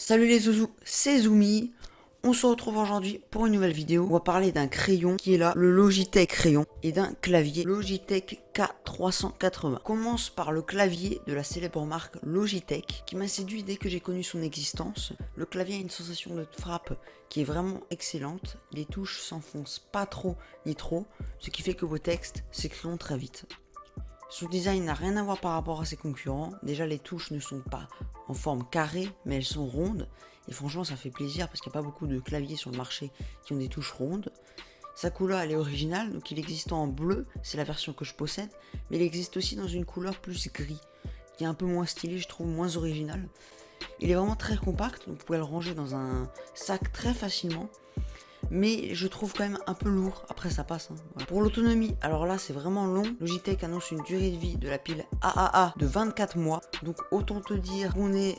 Salut les zouzous, c'est Zoumi. On se retrouve aujourd'hui pour une nouvelle vidéo. On va parler d'un crayon qui est là, le Logitech crayon, et d'un clavier Logitech K380. On commence par le clavier de la célèbre marque Logitech qui m'a séduit dès que j'ai connu son existence. Le clavier a une sensation de frappe qui est vraiment excellente. Les touches s'enfoncent pas trop ni trop, ce qui fait que vos textes s'écriront très vite. Son design n'a rien à voir par rapport à ses concurrents. Déjà, les touches ne sont pas en forme carrée, mais elles sont rondes. Et franchement, ça fait plaisir parce qu'il n'y a pas beaucoup de claviers sur le marché qui ont des touches rondes. Sa couleur, elle est originale, donc il existe en bleu, c'est la version que je possède. Mais il existe aussi dans une couleur plus gris, qui est un peu moins stylée, je trouve, moins originale. Il est vraiment très compact, donc vous pouvez le ranger dans un sac très facilement. Mais je trouve quand même un peu lourd, après ça passe. Voilà. Pour l'autonomie, alors là c'est vraiment long. Logitech annonce une durée de vie de la pile AAA de 24 mois. Donc autant te dire qu'on est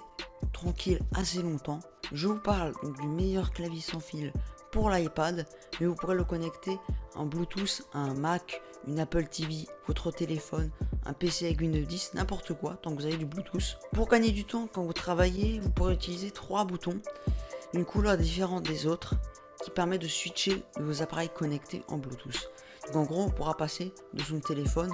tranquille assez longtemps. Je vous parle donc du meilleur clavier sans fil pour l'iPad, mais vous pourrez le connecter en Bluetooth à un Mac, une Apple TV, votre téléphone, un PC avec Windows 10, n'importe quoi, tant que vous avez du Bluetooth. Pour gagner du temps, quand vous travaillez, vous pourrez utiliser 3 boutons, une couleur différente des autres, qui permet de switcher de vos appareils connectés en Bluetooth. Donc en gros, on pourra passer de son téléphone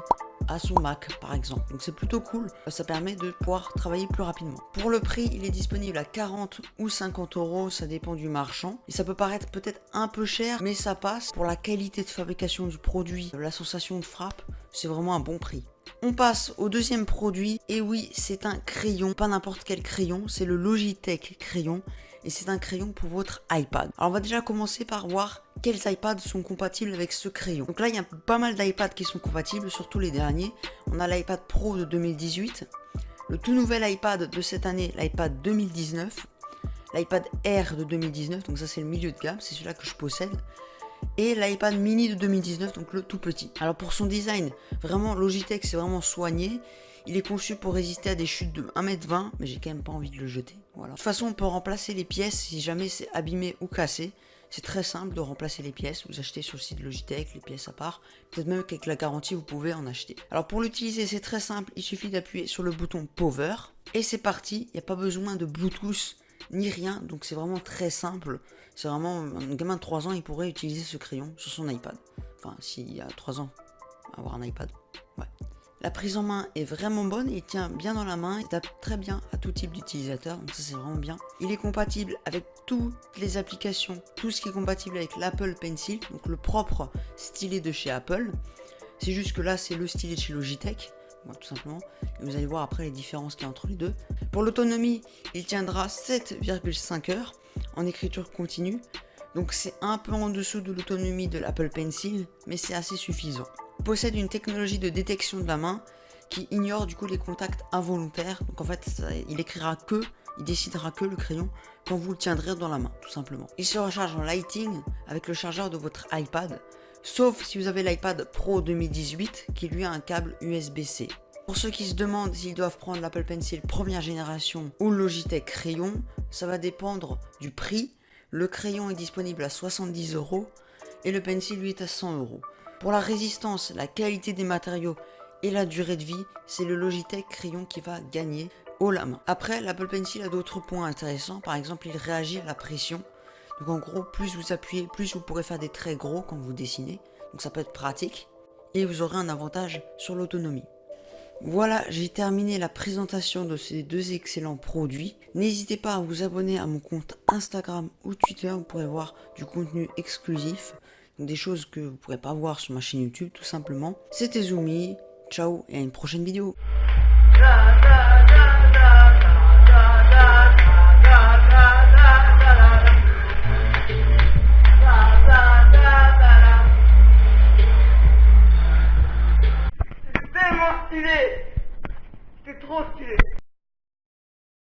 à son Mac par exemple. Donc c'est plutôt cool, ça permet de pouvoir travailler plus rapidement. Pour le prix, il est disponible à 40 ou 50 €, ça dépend du marchand. Et ça peut paraître peut-être un peu cher, mais ça passe. Pour la qualité de fabrication du produit, la sensation de frappe, c'est vraiment un bon prix. On passe au deuxième produit, et oui, c'est un crayon, pas n'importe quel crayon, c'est le Logitech crayon, et c'est un crayon pour votre iPad. Alors on va déjà commencer par voir quels iPads sont compatibles avec ce crayon. Donc là, il y a pas mal d'iPads qui sont compatibles, surtout les derniers. On a l'iPad Pro de 2018, le tout nouvel iPad de cette année, l'iPad 2019, l'iPad Air de 2019, donc ça c'est le milieu de gamme, c'est celui-là que je possède. Et l'iPad mini de 2019, donc le tout petit. Alors pour son design, vraiment Logitech c'est vraiment soigné. Il est conçu pour résister à des chutes de 1,20 m, mais j'ai quand même pas envie de le jeter. Voilà. De toute façon, on peut remplacer les pièces si jamais c'est abîmé ou cassé. C'est très simple de remplacer les pièces. Vous achetez sur le site Logitech les pièces à part. Peut-être même qu'avec la garantie, vous pouvez en acheter. Alors pour l'utiliser, c'est très simple. Il suffit d'appuyer sur le bouton Power. Et c'est parti. Il n'y a pas besoin de Bluetooth ni rien. Donc c'est vraiment très simple. C'est vraiment un gamin de 3 ans, il pourrait utiliser ce crayon sur son iPad. Enfin, s'il y a 3 ans, avoir un iPad. Ouais. La prise en main est vraiment bonne, il tient bien dans la main, il tape très bien à tout type d'utilisateur, donc ça c'est vraiment bien. Il est compatible avec toutes les applications, tout ce qui est compatible avec l'Apple Pencil, donc le propre stylet de chez Apple. C'est juste que là c'est le stylet de chez Logitech, tout simplement. Et vous allez voir après les différences qu'il y a entre les deux. Pour l'autonomie, il tiendra 7,5 heures en écriture continue. Donc c'est un peu en dessous de l'autonomie de l'Apple Pencil, mais c'est assez suffisant. Il possède une technologie de détection de la main qui ignore du coup les contacts involontaires. Donc en fait, il décidera que le crayon quand vous le tiendrez dans la main, tout simplement. Il se recharge en Lightning avec le chargeur de votre iPad, sauf si vous avez l'iPad Pro 2018 qui lui a un câble USB-C. Pour ceux qui se demandent s'ils doivent prendre l'Apple Pencil première génération ou le Logitech crayon, ça va dépendre du prix. Le crayon est disponible à 70 € et le Pencil lui est à 100 €. Pour la résistance, la qualité des matériaux et la durée de vie, c'est le Logitech crayon qui va gagner haut la main. Après, l'Apple Pencil a d'autres points intéressants. Par exemple, il réagit à la pression. Donc en gros, plus vous appuyez, plus vous pourrez faire des traits gros quand vous dessinez. Donc ça peut être pratique. Et vous aurez un avantage sur l'autonomie. Voilà, j'ai terminé la présentation de ces deux excellents produits. N'hésitez pas à vous abonner à mon compte Instagram ou Twitter, vous pourrez voir du contenu exclusif, des choses que vous ne pourrez pas voir sur ma chaîne YouTube tout simplement. C'était Zoumi, ciao et à une prochaine vidéo.